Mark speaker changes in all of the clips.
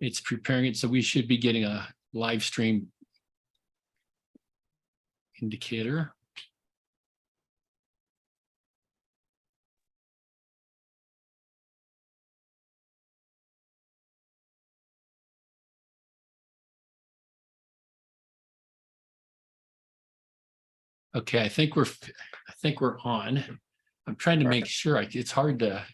Speaker 1: It's preparing it, so we should be getting a live stream indicator. Okay, I think we're on. I'm trying to make sure. It's hard to.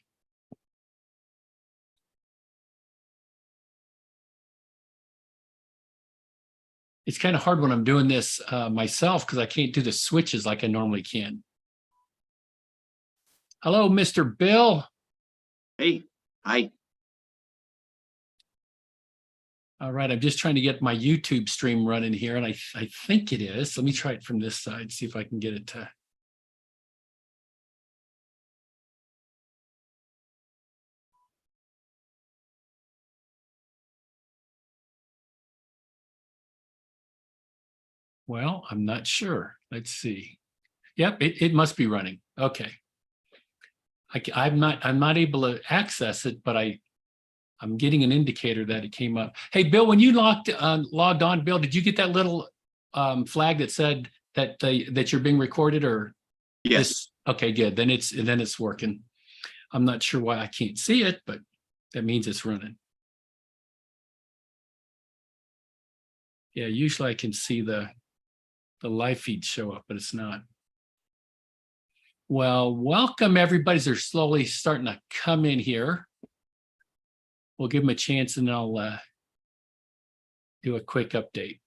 Speaker 1: It's kind of hard when I'm doing this myself because I can't do the switches like I normally can. Hello, Mr. Bill.
Speaker 2: Hey, hi.
Speaker 1: All right, I'm just trying to get my YouTube stream running here, and I think it is. Let me try it from this side, see if I can get it to. Well, I'm not sure. Let's see. Yep, it must be running. Okay. I'm not able to access it, but I'm getting an indicator that it came up. Hey, Bill, when you logged on, Bill, did you get that little flag that said that that you're being recorded, or?
Speaker 2: Yes.
Speaker 1: Okay, good. Then it's working. I'm not sure why I can't see it, but that means it's running. Yeah, usually I can see the live feed show up, but it's not. Well, welcome everybody. They're slowly starting to come in here. We'll give them a chance and I'll do a quick update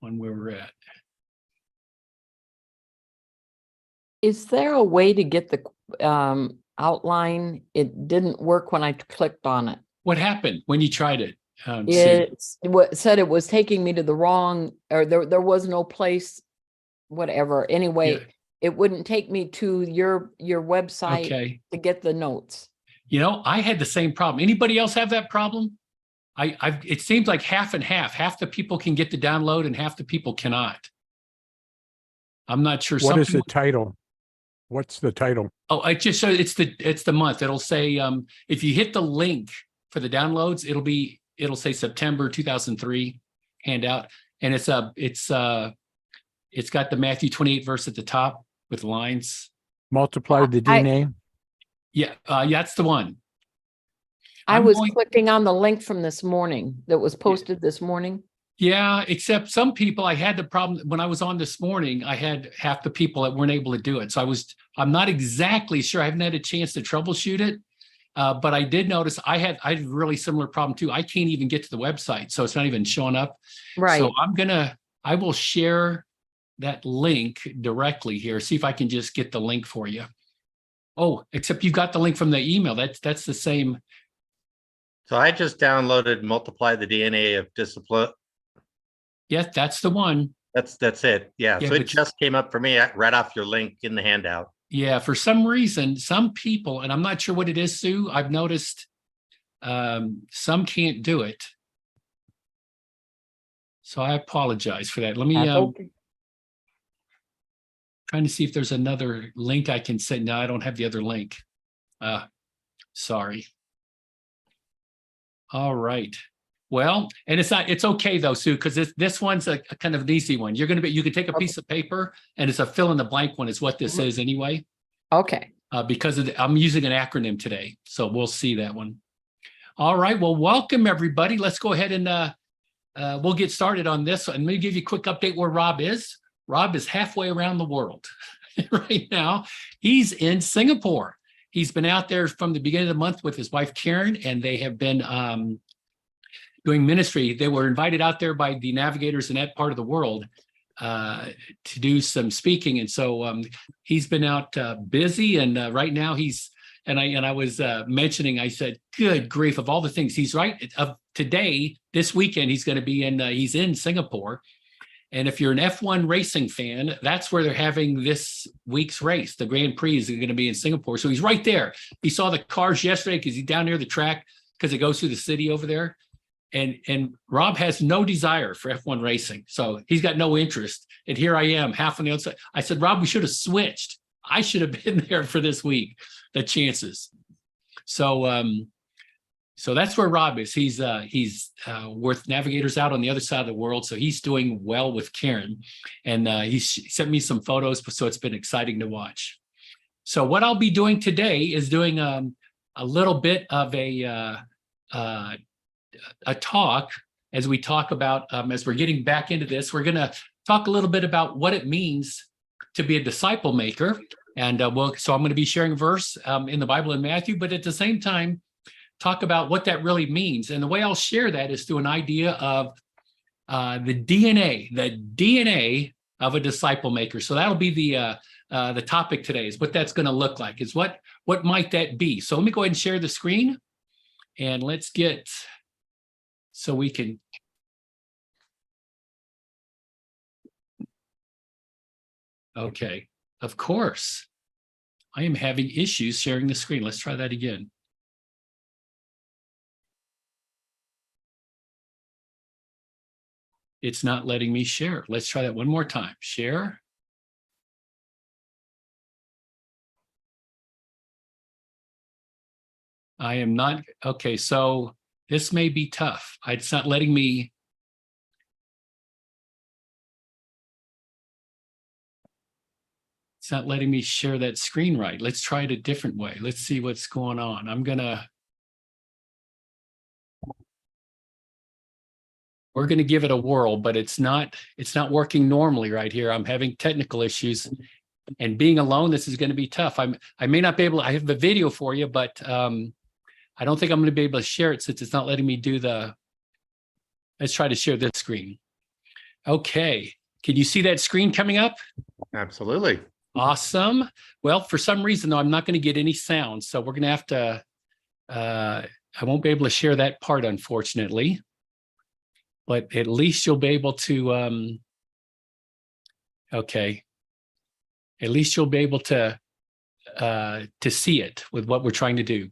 Speaker 1: on where we're at.
Speaker 3: Is there a way to get the outline? It didn't work when I clicked on it.
Speaker 1: What happened when you tried it?
Speaker 3: It said it was taking me to the wrong, or there was no place, whatever. Anyway,
Speaker 1: Yeah.
Speaker 3: It wouldn't take me to your website
Speaker 1: Okay.
Speaker 3: to get the notes.
Speaker 1: You know, I had the same problem. Anybody else have that problem? It seems like half and half. Half the people can get the download and half the people cannot. I'm not sure.
Speaker 4: What is the title? What's the title?
Speaker 1: Oh, I just show it's the month. It'll say if you hit the link for the downloads, it'll say September 2003 handout, and it's got the Matthew 28 verse at the top with lines.
Speaker 4: Multiply the DNA?
Speaker 1: Yeah, that's the one.
Speaker 3: I was clicking on the link from this morning that was posted this morning.
Speaker 1: Yeah, except some people, I had the problem when I was on this morning, I had half the people that weren't able to do it. So I'm not exactly sure. I haven't had a chance to troubleshoot it. But I did notice I had a really similar problem too. I can't even get to the website, so it's not even showing up.
Speaker 3: Right.
Speaker 1: So I will share that link directly here. See if I can just get the link for you. Oh, except you've got the link from the email. That's the same.
Speaker 2: So I just downloaded Multiply the DNA of Discipline.
Speaker 1: Yes, that's the one.
Speaker 2: That's it. Yeah. So it just came up for me right off your link in the handout.
Speaker 1: Yeah, for some reason, some people, and I'm not sure what it is, Sue, I've noticed some can't do it. So I apologize for that. Let me trying to see if there's another link I can send. No, I don't have the other link. Sorry. All right. Well, and it's okay though, Sue, because this one's a kind of an easy one. You can take a piece of paper and it's a fill in the blank one is what this is anyway.
Speaker 3: Okay.
Speaker 1: Because I'm using an acronym today. So we'll see that one. All right. Well, welcome everybody. Let's go ahead and we'll get started on this. And let me give you a quick update where Rob is. Rob is halfway around the world right now. He's in Singapore. He's been out there from the beginning of the month with his wife, Karen, and they have been doing ministry. They were invited out there by the navigators in that part of the world to do some speaking. And so he's been out busy. And right now I was mentioning, I said, good grief, of all the things he's today, this weekend, he's going to be he's in Singapore. And if you're an F1 racing fan, that's where they're having this week's race. The Grand Prix is going to be in Singapore. So he's right there. He saw the cars yesterday because he's down near the track because it goes through the city over there. And Rob has no desire for F1 racing. So he's got no interest. And here I am, half on the outside. I said, Rob, we should have switched. I should have been there for this week. The chances. So that's where Rob is. He's with Navigators Out on the other side of the world. So he's doing well with Karen, and he sent me some photos. So it's been exciting to watch. So what I'll be doing today is doing a little bit of a talk as we talk about as we're getting back into this. We're going to talk a little bit about what it means to be a disciple maker, and so I'm going to be sharing a verse in the Bible in Matthew, but at the same time talk about what that really means. And the way I'll share that is through an idea of the DNA of a disciple maker. So that'll be the topic today, is what that's going to look like, is what might that be. So let me go ahead and share the screen, and let's get, so we can. Okay, of course, I am having issues sharing the screen. Let's try that again. It's not letting me share. Let's try that one more time. Share. I am not, okay, so this may be tough. It's not letting me. It's not letting me share that screen right. Let's try it a different way. Let's see what's going on. We're gonna give it a whirl, but it's not working normally right here. I'm having technical issues, and being alone, this is going to be tough. I may not be able to, I have the video for you, but I don't think I'm going to be able to share it since it's not letting me do let's try to share this screen. Okay, can you see that screen coming up?
Speaker 2: Absolutely.
Speaker 1: Awesome. Well, for some reason though, I'm not going to get any sound, so we're going to have to, I won't be able to share that part, unfortunately. But at least you'll be able to, okay. At least you'll be able to see it with what we're trying to do.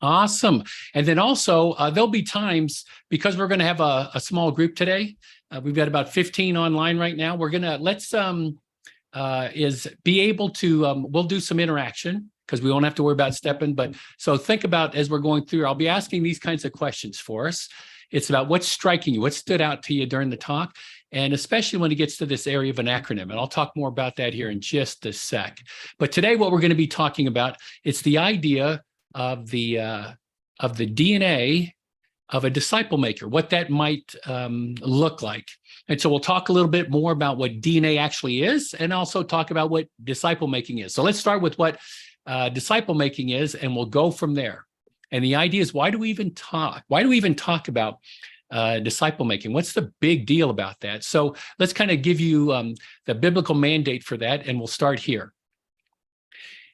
Speaker 1: Awesome. And then also, there'll be times, because we're going to have a small group today. We've got about 15 online right now. We're going to, be able to, we'll do some interaction, because we won't have to worry about stepping. But so think about, as we're going through, I'll be asking these kinds of questions for us. It's about what's striking you, what stood out to you during the talk, and especially when it gets to this area of an acronym. And I'll talk more about that here in just a sec. But today, what we're going to be talking about, it's the idea of the DNA of a disciple maker, what that might look like. And so we'll talk a little bit more about what DNA actually is, and also talk about what disciple making is. So let's start with what disciple making is, and we'll go from there. And the idea is, why do we even talk? Why do we even talk about disciple making? What's the big deal about that? So let's kind of give you the biblical mandate for that, and we'll start here.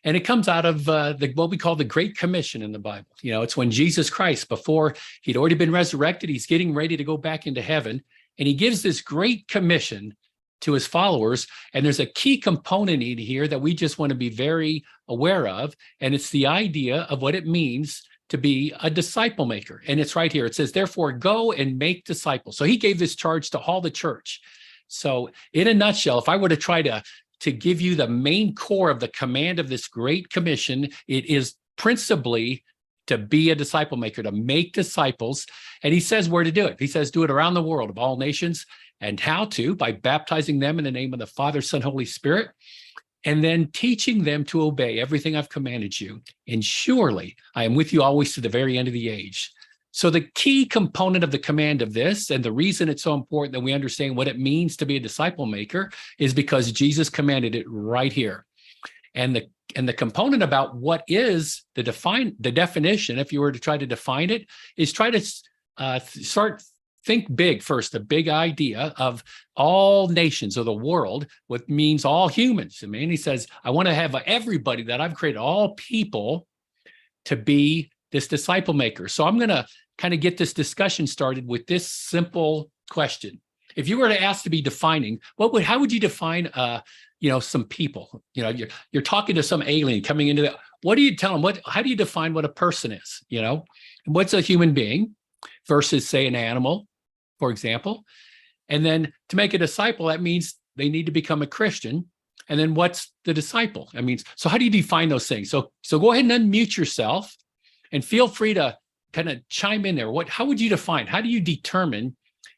Speaker 1: And it comes out of what we call the Great Commission in the Bible. You know, it's when Jesus Christ, before he'd already been resurrected, he's getting ready to go back into heaven, and he gives this Great Commission to his followers. And there's a key component in here that we just want to be very aware of, and it's the idea of what it means to be a disciple maker. And it's right here. It says, therefore, go and make disciples. So he gave this charge to all the church. So in a nutshell, if I were to try to give you the main core of the command of this Great Commission, it is principally to be a disciple maker, to make disciples. And he says where to do it. He says, do it around the world of all nations. And how to? By baptizing them in the name of the Father, Son, Holy Spirit, and then teaching them to obey everything I've commanded you. And surely I am with you always to the very end of the age. So the key component of the command of this, and the reason it's so important that we understand what it means to be a disciple maker, is because Jesus commanded it right here. And the component about what is the definition, if you were to try to define it, is try to think big first, the big idea of all nations of the world, what means all humans. I mean, he says, I want to have everybody that I've created, all people, to be this disciple maker. So I'm going to kind of get this discussion started with this simple question. If you were to ask to be defining, how would you define some people? You know, you're talking to some alien coming into the, what do you tell them? How do you define what a person is? You know, what's a human being versus, say, an animal, for example? And then to make a disciple, that means they need to become a Christian. And then what's the disciple? I mean, so how do you define those things? So go ahead and unmute yourself, And feel free to kind of chime in there. How would you define, how do you determine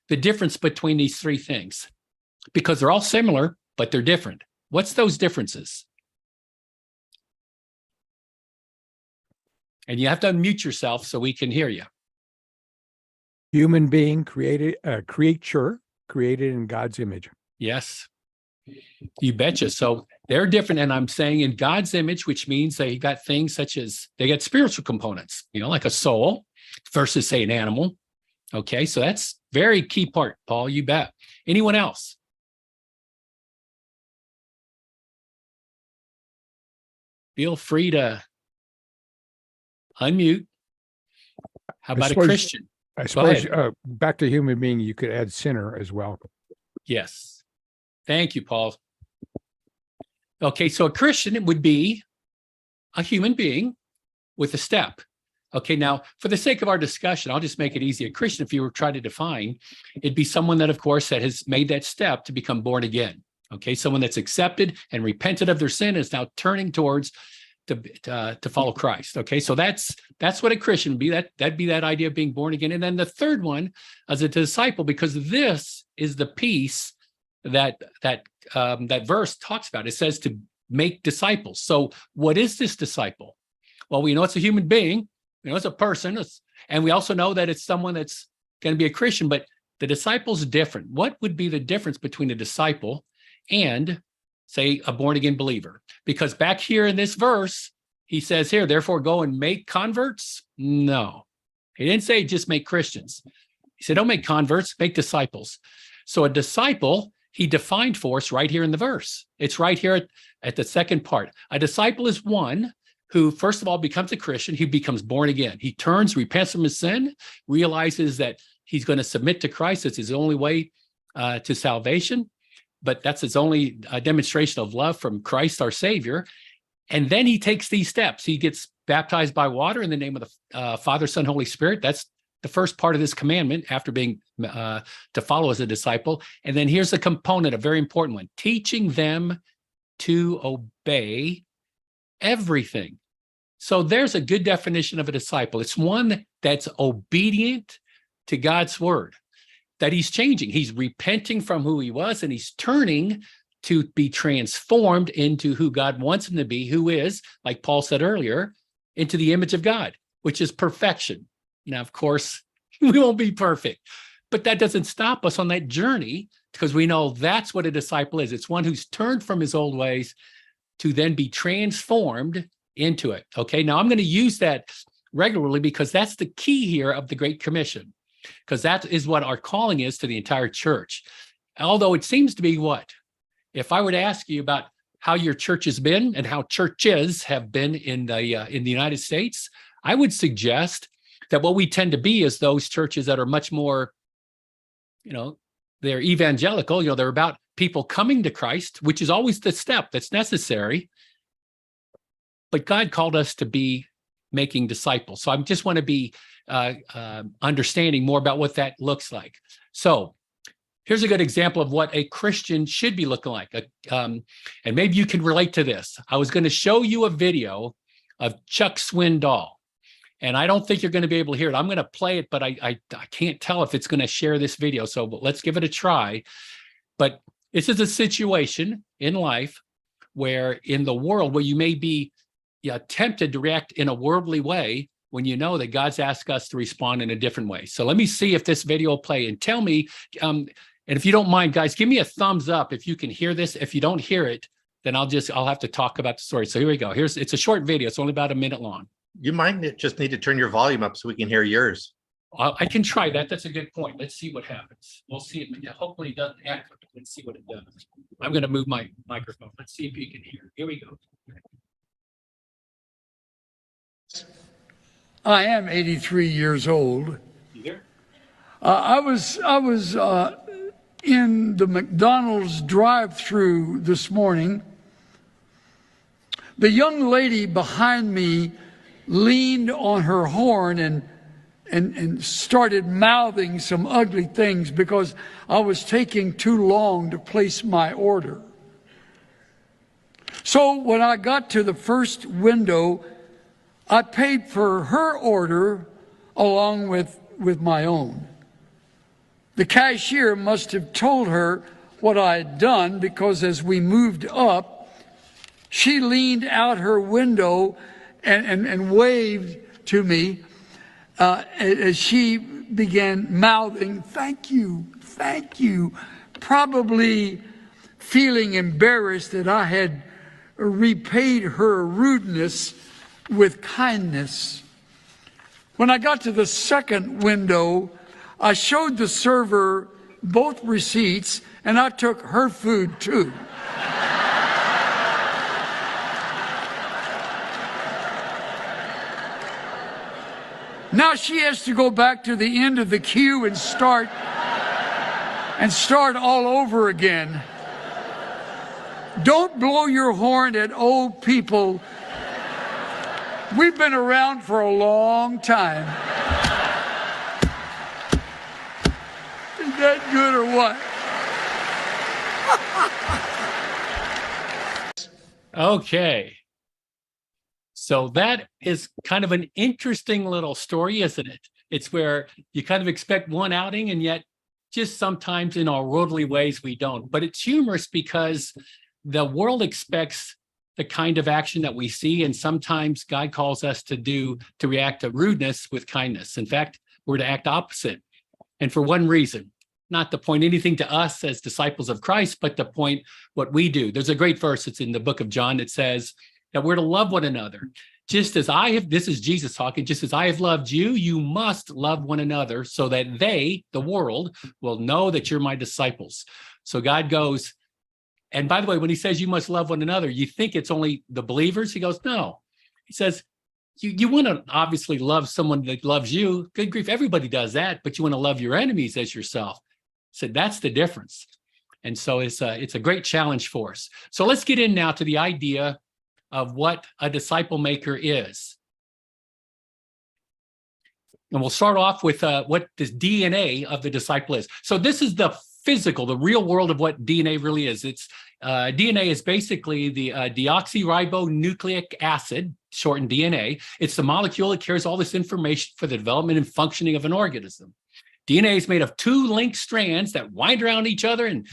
Speaker 1: the difference between these three things? Because they're all similar, but they're different. What's those differences? And you have to unmute yourself so we can hear you.
Speaker 4: Human being creature created in God's image.
Speaker 1: Yes, you betcha. So they're different. And I'm saying in God's image, which means they got things such as they got spiritual components, like a soul versus, say, an animal. Okay, so that's very key part, Paul, you bet. Anyone else? Feel free to unmute. How about a Christian?
Speaker 4: I suppose back to human being, you could add sinner as well.
Speaker 1: Yes. Thank you, Paul. Okay, so a Christian would be a human being with a step. Okay, now, for the sake of our discussion, I'll just make it easy. A Christian, if you were trying to define, it'd be someone that, of course, that has made that step to become born again. Okay, someone that's accepted and repented of their sin is now turning towards to follow Christ. Okay, so that's what a Christian would be. That'd be that idea of being born again. And then the third one as a disciple, because this is the piece that verse talks about. It says to make disciples. So what is this disciple? Well, we know it's a human being. We know it's a person, and we also know that it's someone that's going to be a Christian. But the disciple's different. What would be the difference between a disciple and, say, a born-again believer? Because back here in this verse, he says here, therefore go and make converts. No, he didn't say just make Christians. He said, don't make converts, make disciples. So a disciple, he defined for us right here in the verse. It's right here at the second part. A disciple is one who, first of all, becomes a Christian. He becomes born again. He turns, repents from his sin, realizes that he's going to submit to Christ. It's his only way to salvation. But that's his only demonstration of love from Christ, our Savior. And then he takes these steps. He gets baptized by water in the name of the Father, Son, Holy Spirit. That's the first part of this commandment after being to follow as a disciple. And then here's the component, a very important one, teaching them to obey everything. So there's a good definition of a disciple. It's one that's obedient to God's word, that he's changing. He's repenting from who he was, and he's turning to be transformed into who God wants him to be, who is, like Paul said earlier, into the image of God, which is perfection. Now, of course, we won't be perfect, but that doesn't stop us on that journey, because we know that's what a disciple is. It's one who's turned from his old ways to then be transformed into it. Okay, now I'm going to use that regularly because that's the key here of the Great Commission, because that is what our calling is to the entire church. Although it seems to be what? If I were to ask you about how your church has been and how churches have been in the United States, I would suggest that what we tend to be is those churches that are much more, they're evangelical, they're about people coming to Christ, which is always the step that's necessary. But God called us to be making disciples. So I just want to be understanding more about what that looks like. So here's a good example of what a Christian should be looking like. And maybe you can relate to this. I was going to show you a video of Chuck Swindoll, and I don't think you're going to be able to hear it. I'm going to play it, but I can't tell if it's going to share this video. So let's give it a try. But this is a situation in life where in the world where you may be tempted to react in a worldly way when you know that God's asked us to respond in a different way. So let me see if this video will play, and tell me, and if you don't mind, guys, give me a thumbs up if you can hear this. If you don't hear it, then I'll have to talk about the story. So here we go. It's a short video. It's only about a minute long.
Speaker 2: You might just need to turn your volume up so we can hear yours.
Speaker 1: I can try that. That's a good point. Let's see what happens. We'll see if hopefully it doesn't act. Let's see what it does. I'm going to move my microphone. Let's see if you can hear. Here we go.
Speaker 5: I am 83 years old.
Speaker 1: You hear?
Speaker 5: I was in the McDonald's drive-through this morning. The young lady behind me leaned on her horn and started mouthing some ugly things because I was taking too long to place my order. So when I got to the first window, I paid for her order along with my own. The cashier must have told her what I had done, because as we moved up, she leaned out her window and waved to me as she began mouthing, "Thank you, thank you," probably feeling embarrassed that I had repaid her rudeness with kindness. When I got to the second window, I showed the server both receipts, and I took her food too. Now she has to go back to the end of the queue and start all over again. Don't blow your horn at old people. We've been around for a long time. Is that good or what?
Speaker 1: Okay. So that is kind of an interesting little story, isn't it? It's where you kind of expect one outing, and yet just sometimes in our worldly ways we don't. But it's humorous because the world expects the kind of action that we see, and sometimes God calls us to react to rudeness with kindness. In fact, we're to act opposite. And for one reason, not to point anything to us as disciples of Christ, but to point what we do. There's a great verse that's in the book of John that says that we're to love one another. Just as I have, this is Jesus talking, just as I have loved you, you must love one another so that they, the world, will know that you're my disciples. So God goes, and by the way, when he says you must love one another, you think it's only the believers? He goes, no. He says, you want to obviously love someone that loves you. Good grief, everybody does that, but you want to love your enemies as yourself. So that's the difference. And so it's a great challenge for us. So let's get in now to the idea of what a disciple maker is. And we'll start off with what this DNA of the disciple is. So this is the physical, the real world of what DNA really is. It's DNA is basically the deoxyribonucleic acid, shortened DNA. It's the molecule that carries all this information for the development and functioning of an organism. DNA is made of two linked strands that wind around each other and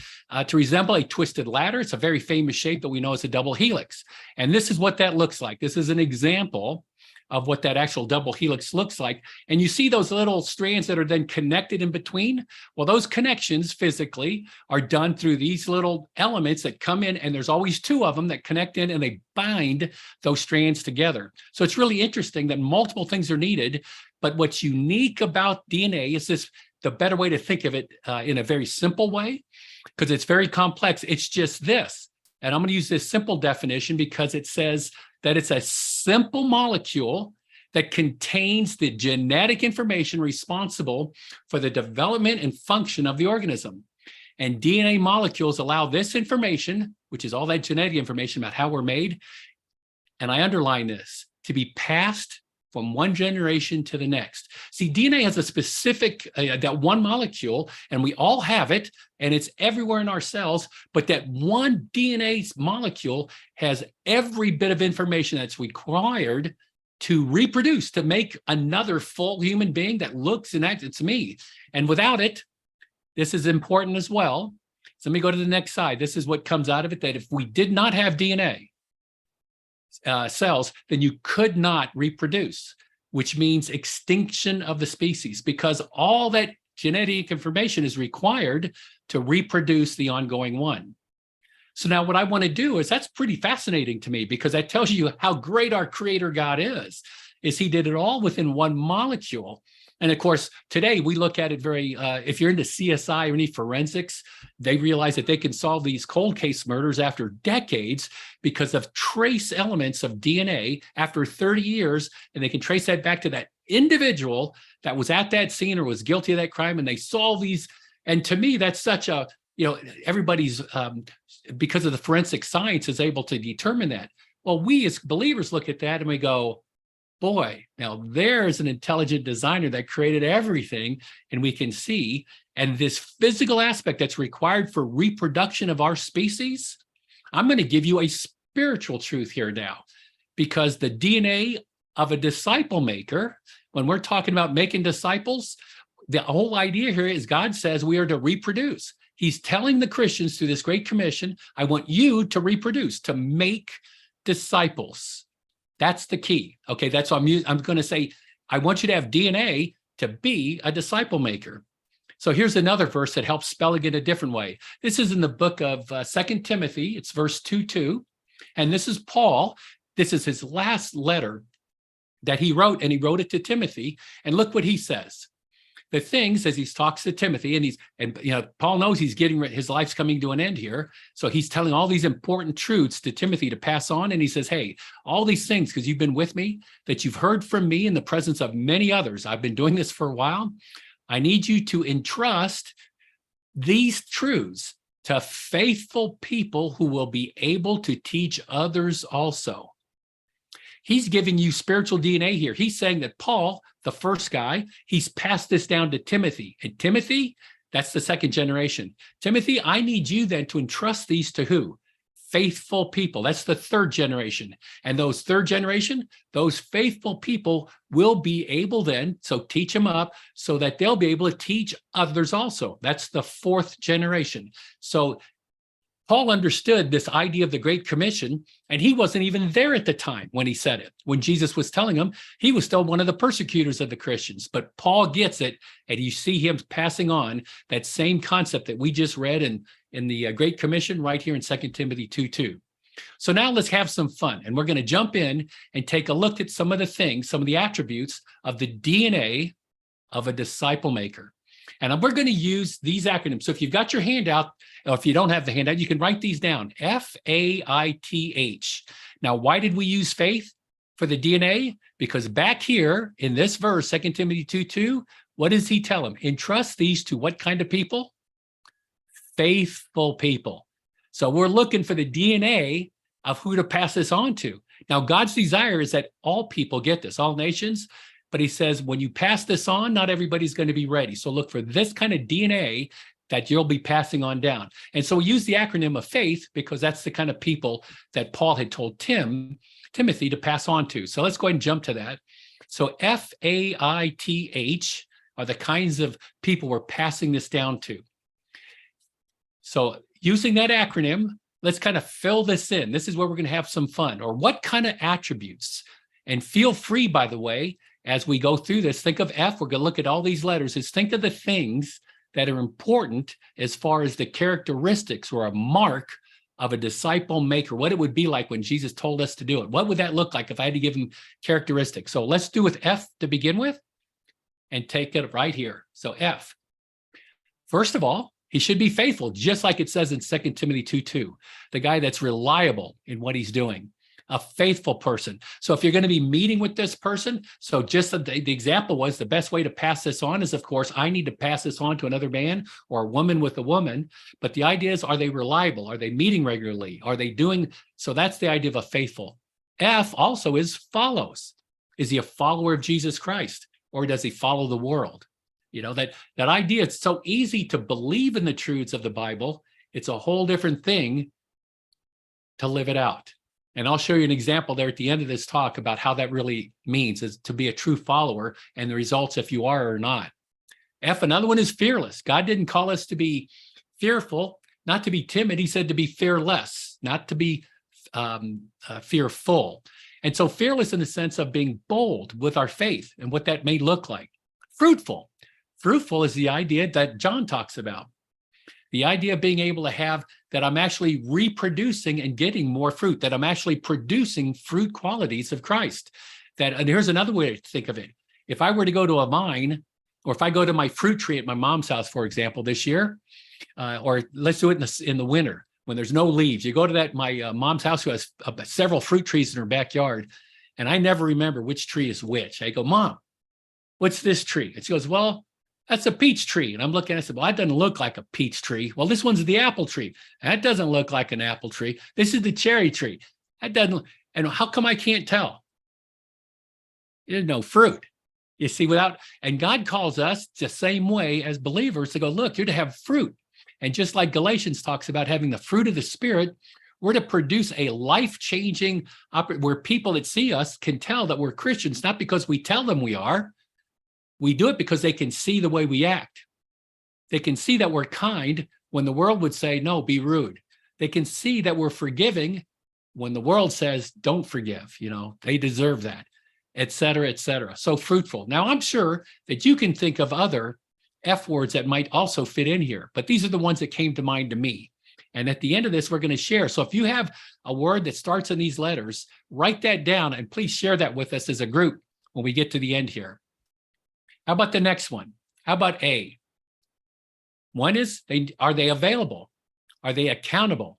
Speaker 1: to resemble a twisted ladder. It's a very famous shape that we know as a double helix. And this is what that looks like. This is an example of what that actual double helix looks like. And you see those little strands that are then connected in between? Well, those connections physically are done through these little elements that come in, and there's always two of them that connect in and they bind those strands together. So it's really interesting that multiple things are needed, but what's unique about DNA is this, the better way to think of it in a very simple way, because it's very complex. It's just this. And I'm going to use this simple definition because it says that it's a simple molecule that contains the genetic information responsible for the development and function of the organism. And DNA molecules allow this information, which is all that genetic information about how we're made, and I underline this, to be passed from one generation to the next. See, DNA has a specific, that one molecule, and we all have it, and it's everywhere in our cells, but that one DNA molecule has every bit of information that's required to reproduce, to make another full human being that looks and acts. It's me. And without it, this is important as well. So let me go to the next slide. This is what comes out of it, that if we did not have DNA, cells, then you could not reproduce, which means extinction of the species, because all that genetic information is required to reproduce the ongoing one. So now what I want to do is, that's pretty fascinating to me, because that tells you how great our creator God is he did it all within one molecule. And of course, today we look at it very, if you're into CSI or any forensics, they realize that they can solve these cold case murders after decades because of trace elements of DNA after 30 years, and they can trace that back to that individual that was at that scene or was guilty of that crime, and they solve these. And to me, that's such a, everybody's, because of the forensic science, is able to determine that. Well, we as believers look at that and we go, boy, now there's an intelligent designer that created everything, and we can see, and this physical aspect that's required for reproduction of our species. I'm going to give you a spiritual truth here now, because the DNA of a disciple maker. When we're talking about making disciples, the whole idea here is God says we are to reproduce. He's telling the Christians through this Great Commission, I want you to reproduce, to make disciples. That's the key. Okay, that's what I'm going to say. I want you to have DNA to be a disciple maker. So here's another verse that helps spell it in a different way. This is in the book of 2 Timothy. It's verse 2:2. And this is Paul. This is his last letter that he wrote, and he wrote it to Timothy. And look what he says. The things, as he talks to Timothy, and Paul knows he's getting, his life's coming to an end here. So he's telling all these important truths to Timothy to pass on. And he says, hey, all these things, because you've been with me, that you've heard from me in the presence of many others. I've been doing this for a while. I need you to entrust these truths to faithful people who will be able to teach others also. He's giving you spiritual DNA here. He's saying that Paul, the first guy, he's passed this down to Timothy. And Timothy, that's the second generation. Timothy, I need you then to entrust these to who? Faithful people. That's the third generation. And those third generation, those faithful people will be able then, so teach them up so that they'll be able to teach others also. That's the fourth generation. So Paul understood this idea of the Great Commission, and he wasn't even there at the time when he said it. When Jesus was telling him, he was still one of the persecutors of the Christians. But Paul gets it, and you see him passing on that same concept that we just read in the Great Commission right here in 2 Timothy 2:2. So now let's have some fun, and we're going to jump in and take a look at some of the things, some of the attributes of the DNA of a disciple maker. And we're going to use these acronyms. So if you've got your handout, or if you don't have the handout, you can write these down. FAITH. Now, why did we use faith for the DNA? Because back here in this verse, 2 Timothy 2:2, what does he tell them? Entrust these to what kind of people? Faithful people. So we're looking for the DNA of who to pass this on to. Now, God's desire is that all people get this, all nations. But he says, when you pass this on, not everybody's going to be ready. So look for this kind of DNA that you'll be passing on down. And so we use the acronym of faith because that's the kind of people that Paul had told Timothy to pass on to. So let's go ahead and jump to that. So FAITH are the kinds of people we're passing this down to. So using that acronym, let's kind of fill this in. This is where we're going to have some fun. Or what kind of attributes? And feel free, by the way, as we go through this, think of F, we're going to look at all these letters, is think of the things that are important as far as the characteristics or a mark of a disciple maker, what it would be like when Jesus told us to do it. What would that look like if I had to give him characteristics? So let's do with F to begin with and take it right here. So F, first of all, he should be faithful, just like it says in 2 Timothy 2:2, the guy that's reliable in what he's doing. A faithful person. So if you're going to be meeting with this person, so just the example was the best way to pass this on is, of course, I need to pass this on to another man or a woman with a woman. But the idea is, are they reliable? Are they meeting regularly? Are they doing? So that's the idea of a faithful. F also is follows. Is he a follower of Jesus Christ, or does he follow the world? You know, that idea, it's so easy to believe in the truths of the Bible. It's a whole different thing to live it out. And I'll show you an example there at the end of this talk about how that really means is to be a true follower and the results if you are or not. F, another one is fearless. God didn't call us to be fearful, not to be timid. He said to be fearless, not to be fearful. And so fearless in the sense of being bold with our faith and what that may look like. Fruitful. Fruitful is the idea that John talks about. The idea of being able to have that I'm actually reproducing and getting more fruit, that I'm actually producing fruit qualities of Christ. And here's another way to think of it. If I were to go to a vine, or if I go to my fruit tree at my mom's house, for example, this year, or let's do it in the winter when there's no leaves. You go to my mom's house who has several fruit trees in her backyard, and I never remember which tree is which. I go, Mom, what's this tree? And she goes, well, that's a peach tree. And I'm looking, I said, well, that doesn't look like a peach tree. Well, this one's the apple tree. That doesn't look like an apple tree. This is the cherry tree. That doesn't, and how come I can't tell? There's no fruit. You see, and God calls us the same way as believers to go, look, you're to have fruit. And just like Galatians talks about having the fruit of the Spirit, We're to produce a life-changing where people that see us can tell that we're Christians, not because we tell them we are. We do it because they can see the way we act. They can see that we're kind when the world would say, no, be rude. They can see that we're forgiving when the world says, don't forgive. They deserve that, et cetera, et cetera. So fruitful. Now, I'm sure that you can think of other F words that might also fit in here, but these are the ones that came to mind to me. And at the end of this, we're going to share. So if you have a word that starts in these letters, write that down and please share that with us as a group when we get to the end here. How about the next one? How about A? One is, are they available? Are they accountable?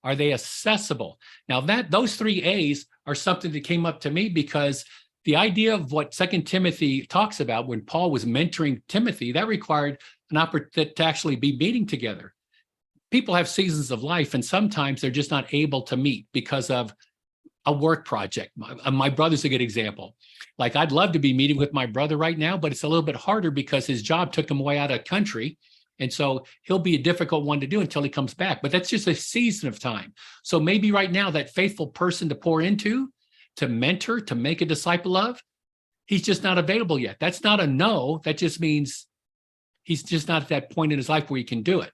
Speaker 1: Are they accessible? Now those three A's are something that came up to me because the idea of what 2 Timothy talks about when Paul was mentoring Timothy, that required an opportunity to actually be meeting together. People have seasons of life, and sometimes they're just not able to meet because of a work project. My brother's a good example. Like, I'd love to be meeting with my brother right now, but it's a little bit harder because his job took him way out of country. And so he'll be a difficult one to do until he comes back. But that's just a season of time. So maybe right now, that faithful person to pour into, to mentor, to make a disciple of, he's just not available yet. That's not a no. That just means he's just not at that point in his life where he can do it.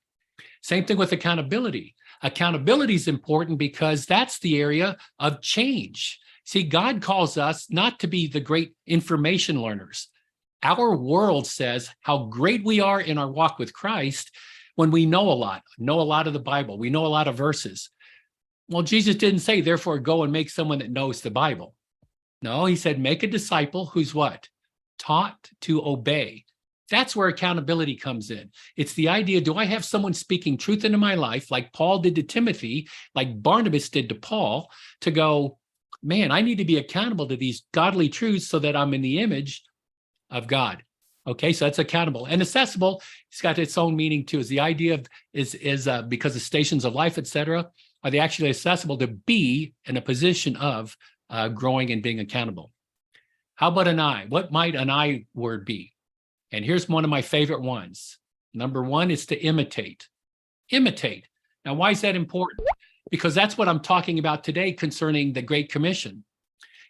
Speaker 1: Same thing with accountability. Accountability is important because that's the area of change. See, God calls us not to be the great information learners. Our world says how great we are in our walk with Christ when we know a lot of the Bible. We know a lot of verses. Well, Jesus didn't say, therefore, go and make someone that knows the Bible. No, he said, make a disciple who's what? Taught to obey. That's where accountability comes in. It's the idea, do I have someone speaking truth into my life like Paul did to Timothy, like Barnabas did to Paul, to go, man, I need to be accountable to these godly truths so that I'm in the image of God. Okay, so that's accountable. And accessible, it's got its own meaning too. Is the idea of is because of stations of life, et cetera, are they actually accessible to be in a position of growing and being accountable? How about an I? What might an I word be? And here's one of my favorite ones. Number one is to imitate. Imitate. Now, why is that important? Because that's what I'm talking about today concerning the Great Commission.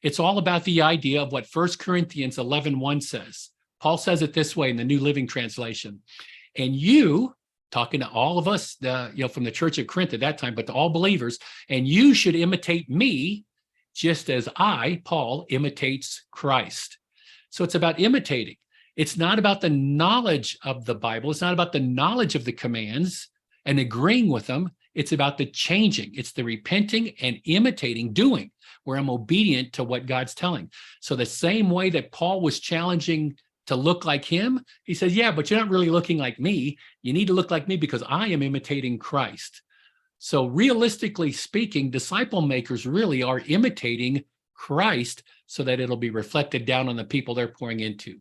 Speaker 1: It's all about the idea of what 1 Corinthians 11:1 says. Paul says it this way in the New Living Translation. And you, talking to all of us, from the church of Corinth at that time, but to all believers, and you should imitate me just as I, Paul, imitates Christ. So it's about imitating. It's not about the knowledge of the Bible. It's not about the knowledge of the commands and agreeing with them. It's about the changing. It's the repenting and imitating, doing, where I'm obedient to what God's telling. So the same way that Paul was challenging to look like him, he says, yeah, but you're not really looking like me. You need to look like me because I am imitating Christ. So realistically speaking, disciple makers really are imitating Christ so that it'll be reflected down on the people they're pouring into.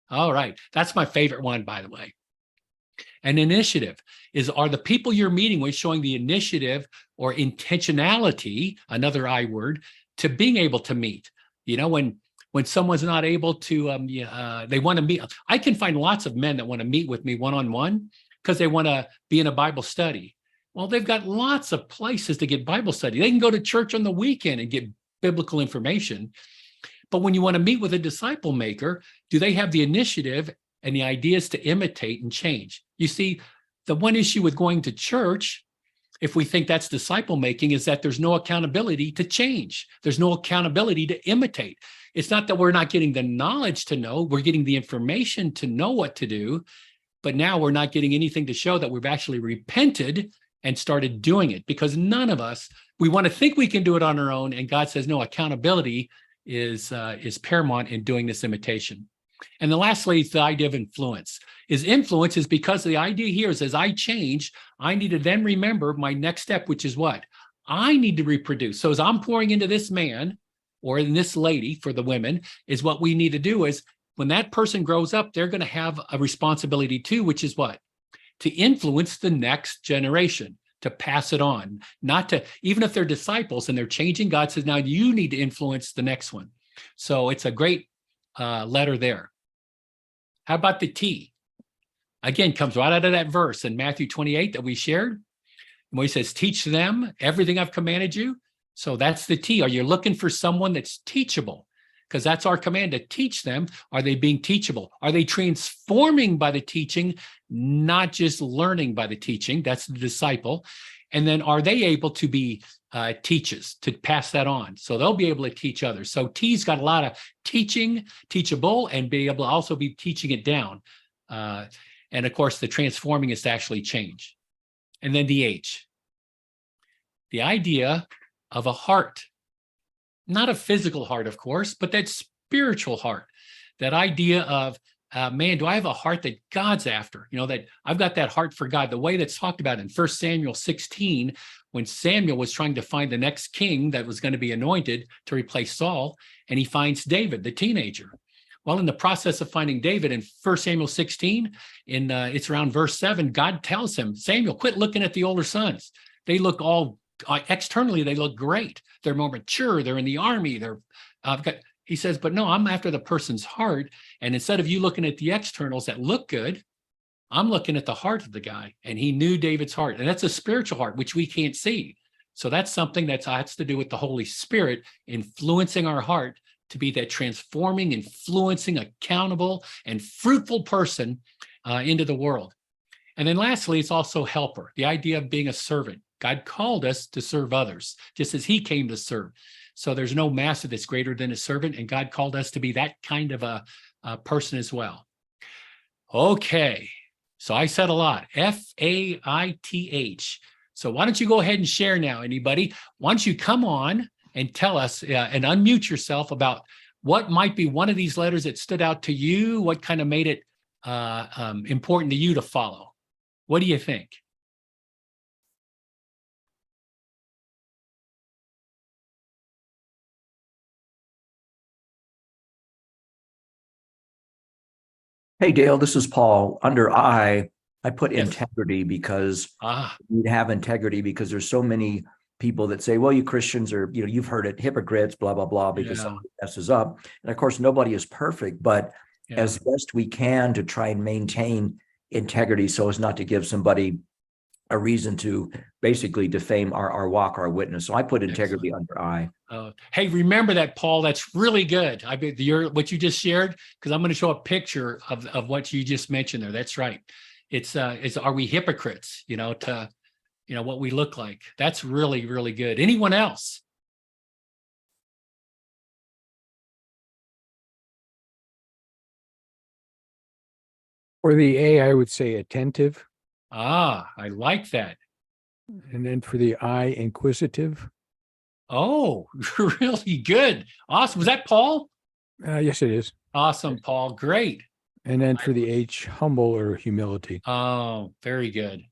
Speaker 1: All right. That's my favorite one, by the way. An initiative are the people you're meeting with showing the initiative or intentionality, another I word, to being able to meet. When someone's not able to, they want to meet. I can find lots of men that want to meet with me one-on-one because they want to be in a Bible study. Well, they've got lots of places to get Bible study. They can go to church on the weekend and get biblical information. But when you want to meet with a disciple maker, do they have the initiative and the ideas to imitate and change? You see, the one issue with going to church, if we think that's disciple making, is that there's no accountability to change. There's no accountability to imitate. It's not that we're not getting the knowledge to know, we're getting the information to know what to do, but now we're not getting anything to show that we've actually repented and started doing it, because none of us, we want to think we can do it on our own, and God says, no, accountability is paramount in doing this imitation. And then lastly, it's the idea of influence. Influence is because the idea here is as I change, I need to then remember my next step, which is what? I need to reproduce. So as I'm pouring into this man or in this lady for the women, is what we need to do is when that person grows up, they're going to have a responsibility too, which is what? To influence the next generation, to pass it on, not to, even if they're disciples and they're changing, God says, now you need to influence the next one. So it's a great letter there. How about the T? Again, comes right out of that verse in Matthew 28 that we shared. When he says, teach them everything I've commanded you. So that's the T. Are you looking for someone that's teachable? Because that's our command, to teach them. Are they being teachable? Are they transforming by the teaching, not just learning by the teaching? That's the disciple. And then are they able to be teachers, to pass that on? So they'll be able to teach others. So T's got a lot of teaching, teachable, and be able to also be teaching it down. And of course, the transforming is to actually change. And then the H, the idea of a heart. Not a physical heart, of course, but that spiritual heart. That idea of, man, do I have a heart that God's after? You know, that I've got that heart for God. The way that's talked about in 1 Samuel 16, when Samuel was trying to find the next king that was going to be anointed to replace Saul, and he finds David, the teenager. Well, in the process of finding David in 1 Samuel 16, it's around verse 7, God tells him, Samuel, quit looking at the older sons. They look all, externally, they look great. They're more mature. They're in the army. He says, but no, I'm after the person's heart. And instead of you looking at the externals that look good, I'm looking at the heart of the guy. And he knew David's heart. And that's a spiritual heart, which we can't see. So that's something that has to do with the Holy Spirit influencing our heart to be that transforming, influencing, accountable, and fruitful person into the world. And then lastly, it's also helper, the idea of being a servant. God called us to serve others, just as he came to serve. So there's no master that's greater than a servant, and God called us to be that kind of a person as well. Okay, so I said a lot, Faith. So why don't you go ahead and share now, anybody? Why don't you come on and tell us and unmute yourself about what might be one of these letters that stood out to you, what kind of made it important to you to follow. What do you think?
Speaker 6: Hey, Dale, this is Paul. Under I put
Speaker 1: Yes.
Speaker 6: integrity because you have integrity because there's so many people that say, well, you Christians are, you've heard it, hypocrites, blah, blah, blah, because somebody messes up. And of course, nobody is perfect, but as best we can to try and maintain integrity so as not to give somebody a reason to basically defame our walk, our witness. So I put integrity under I.
Speaker 1: Hey, remember that, Paul. That's really good. I bet what you just shared, because I'm going to show a picture of what you just mentioned there. That's right. It's are we hypocrites? To what we look like. That's really, really good. Anyone else?
Speaker 4: For the A, I would say attentive.
Speaker 1: I like that.
Speaker 4: And then for the I, inquisitive.
Speaker 1: Oh, really good. Awesome. Was that Paul?
Speaker 4: Yes, it is.
Speaker 1: Awesome, Paul. Great.
Speaker 4: And then for the H, humble or humility.
Speaker 1: Oh, very good.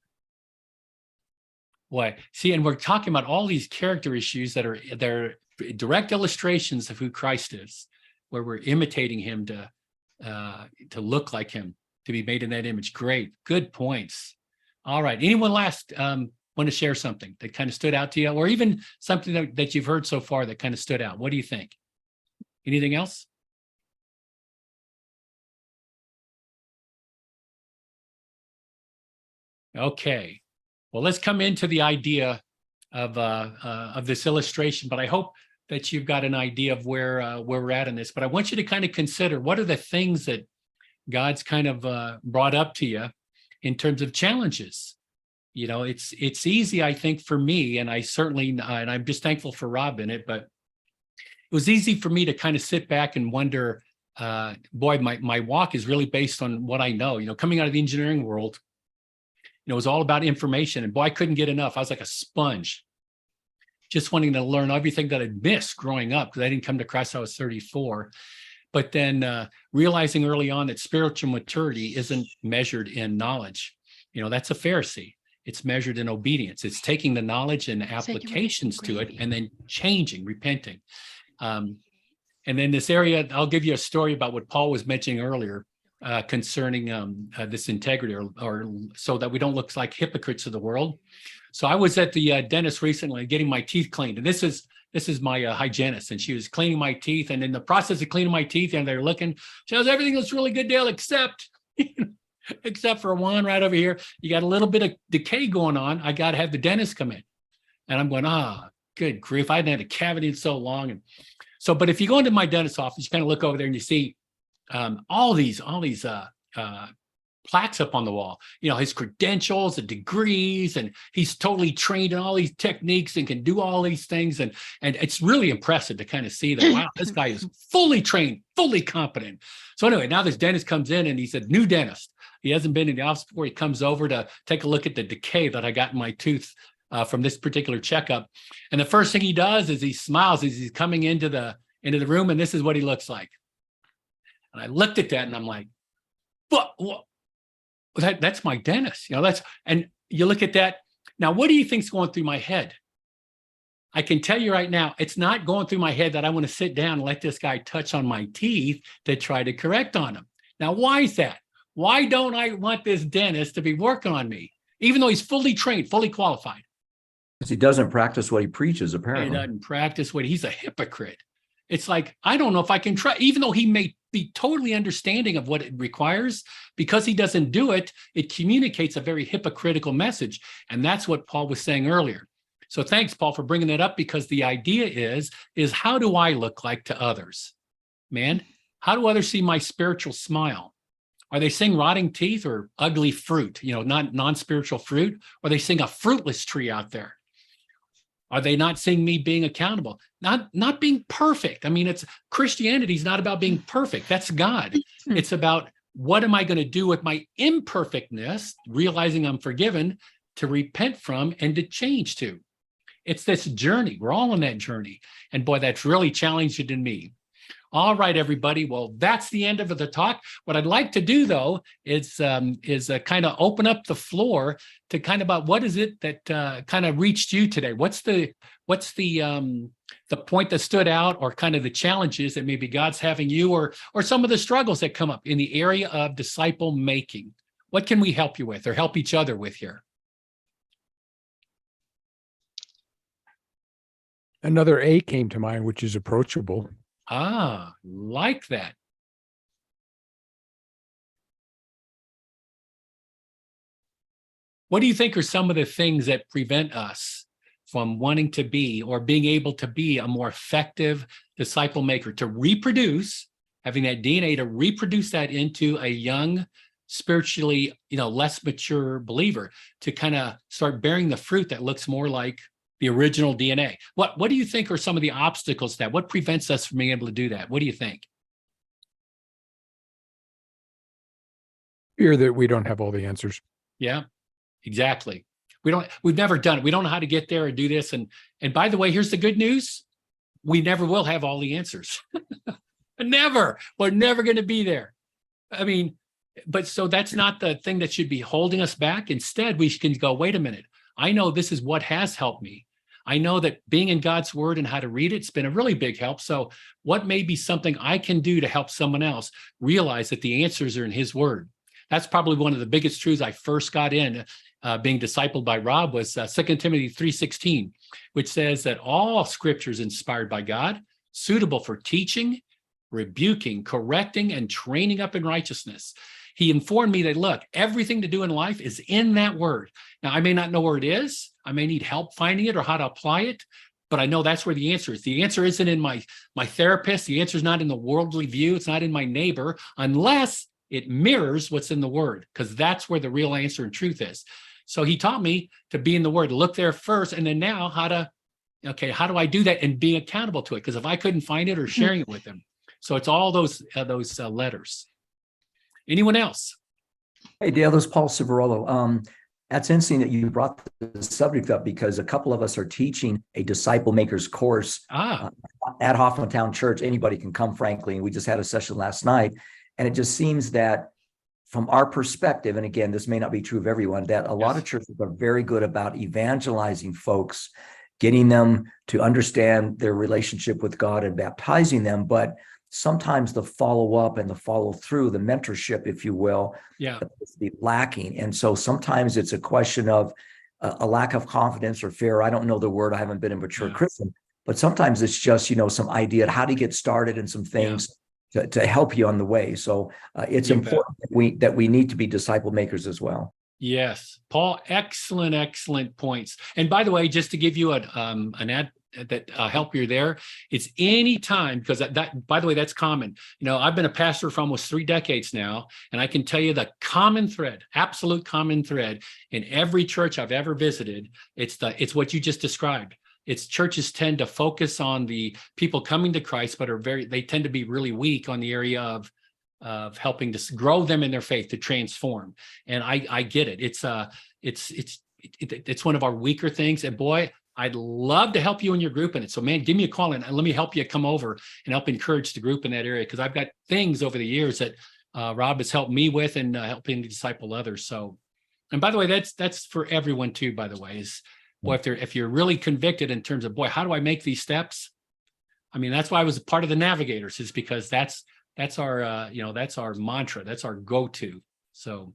Speaker 1: Boy, see, and we're talking about all these character issues they're direct illustrations of who Christ is, where we're imitating him to look like him, to be made in that image. Great. Good points. All right. Anyone last want to share something that kind of stood out to you, or even something that you've heard so far that kind of stood out? What do you think? Anything else? Okay. Well, let's come into the idea of this illustration, but I hope that you've got an idea of where we're at in this. But I want you to kind of consider, what are the things that God's kind of brought up to you in terms of challenges? It's easy, I think, for me, and I certainly, and I'm just thankful for Rob in it, but it was easy for me to kind of sit back and wonder, boy, my walk is really based on what I know. Coming out of the engineering world, it was all about information, and boy, I couldn't get enough. I was like a sponge, just wanting to learn everything that I'd missed growing up, because I didn't come to Christ till I was 34. But then realizing early on that spiritual maturity isn't measured in knowledge. That's a Pharisee. It's measured in obedience. It's taking the knowledge and applications to it and then changing, repenting. And then this area, I'll give you a story about what Paul was mentioning earlier concerning this integrity, or so that we don't look like hypocrites of the world. So I was at the dentist recently getting my teeth cleaned, and this is my hygienist, and she was cleaning my teeth, and in the process of cleaning my teeth, and they're looking, she goes, everything looks really good, Dale, except except for one right over here. You got a little bit of decay going on. I got to have the dentist come in. And I'm going, good grief. I hadn't had a cavity in so long. And so, but if you go into my dentist's office, you kind of look over there and you see all these plaques up on the wall, his credentials and degrees, and he's totally trained in all these techniques and can do all these things. And it's really impressive to kind of see that, wow, this guy is fully trained, fully competent. So anyway, now this dentist comes in and he's a new dentist. He hasn't been in the office before. He comes over to take a look at the decay that I got in my tooth from this particular checkup. And the first thing he does is he smiles as he's coming into the room, and this is what he looks like. And I looked at that and I'm like, what? That's my dentist. And you look at that. Now, what do you think's going through my head? I can tell you right now, it's not going through my head that I want to sit down and let this guy touch on my teeth to try to correct on them. Now, why is that? Why don't I want this dentist to be working on me, even though he's fully trained, fully qualified?
Speaker 6: Because he doesn't practice what he preaches, apparently.
Speaker 1: He doesn't practice he's a hypocrite. It's like, I don't know if I can try, even though he may be totally understanding of what it requires, because he doesn't do it, it communicates a very hypocritical message. And that's what Paul was saying earlier. So thanks, Paul, for bringing that up, because the idea is how do I look like to others? Man, how do others see my spiritual smile? Are they seeing rotting teeth or ugly fruit, not non-spiritual fruit? Or are they seeing a fruitless tree out there? Are they not seeing me being accountable? Not being perfect. I mean, it's Christianity is not about being perfect. That's God. It's about what am I going to do with my imperfectness, realizing I'm forgiven, to repent from and to change to. It's this journey. We're all on that journey. And boy, that's really challenging in me. All right, everybody. Well, that's the end of the talk. What I'd like to do, though, is kind of open up the floor to kind of about what is it that kind of reached you today? What's the point that stood out, or kind of the challenges that maybe God's having you, or some of the struggles that come up in the area of disciple making? What can we help you with, or help each other with here?
Speaker 4: Another A came to mind, which is approachable.
Speaker 1: Like that. What do you think are some of the things that prevent us from wanting to be, or being able to be, a more effective disciple maker, to reproduce, having that DNA to reproduce that into a young, spiritually, less mature believer, to kind of start bearing the fruit that looks more like the original DNA? What do you think are some of the obstacles to that? What prevents us from being able to do that? What do you think?
Speaker 4: Fear that we don't have all the answers.
Speaker 1: Yeah, exactly. We've never done it. We don't know how to get there and do this. And by the way, here's the good news. We never will have all the answers. Never. We're never going to be there. I mean, but so that's not the thing that should be holding us back. Instead, we can go, wait a minute. I know this is what has helped me. I know that being in God's word and how to read it's been a really big help. So what may be something I can do to help someone else realize that the answers are in his word? That's probably one of the biggest truths I first got in being discipled by Rob, was 2 Timothy 3:16, which says that all scripture is inspired by God, suitable for teaching, rebuking, correcting, and training up in righteousness. He informed me that, look, everything to do in life is in that word. Now, I may not know where it is. I may need help finding it or how to apply it, but I know that's where the answer is. The answer isn't in my therapist. The answer is not in the worldly view. It's not in my neighbor, unless it mirrors what's in the word, because that's where the real answer and truth is. So he taught me to be in the word, look there first, and then now how do I do that and be accountable to it? Because if I couldn't find it, or sharing it with them. So it's all those letters. Anyone else?
Speaker 6: Hey, Dale, this is Paul Civarolo. That's interesting that you brought the subject up, because a couple of us are teaching a disciple makers course at Hoffmantown Church. Anybody can come, frankly. And we just had a session last night. And it just seems that from our perspective, and again, this may not be true of everyone, that a lot of churches are very good about evangelizing folks, getting them to understand their relationship with God and baptizing them. But sometimes the follow-up and the follow-through, the mentorship, if you will, is lacking. And so sometimes it's a question of a lack of confidence or fear. I don't know the word. I haven't been a mature Christian, but sometimes it's just, some idea of how to get started and some things. to help you on the way. So it's
Speaker 1: You bet.
Speaker 6: important that we need to be disciple makers as well.
Speaker 1: Yes, Paul, excellent points. And by the way, just to give you an ad that help you there, it's any time, because that by the way, that's common. I've been a pastor for almost 3 decades now, and I can tell you the common thread, absolute common thread in every church I've ever visited. It's what you just described. It's churches tend to focus on the people coming to Christ, but they tend to be really weak on the area of helping to grow them in their faith, to transform. And I get it. It's one of our weaker things. And boy, I'd love to help you in your group in it. So man, give me a call and let me help you come over and help encourage the group in that area. Because I've got things over the years that Rob has helped me with and helping to disciple others. So, and by the way, that's for everyone too, by the way, is boy, if you're really convicted in terms of, boy, how do I make these steps? I mean, that's why I was a part of the Navigators, is because that's our, that's our mantra. That's our go-to. So,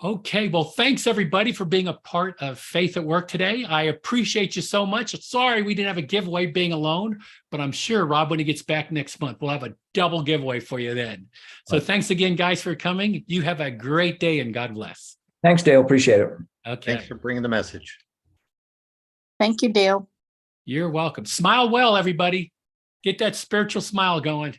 Speaker 1: okay. Well, thanks everybody for being a part of Faith at Work today. I appreciate you so much. Sorry we didn't have a giveaway being alone, but I'm sure Rob, when he gets back next month, we'll have a double giveaway for you then. So thanks again, guys, for coming. You have a great day and God bless.
Speaker 6: Thanks, Dale. Appreciate it.
Speaker 1: Okay.
Speaker 2: Thanks for bringing the message.
Speaker 7: Thank you, Dale.
Speaker 1: You're welcome. Smile well, everybody. Get that spiritual smile going.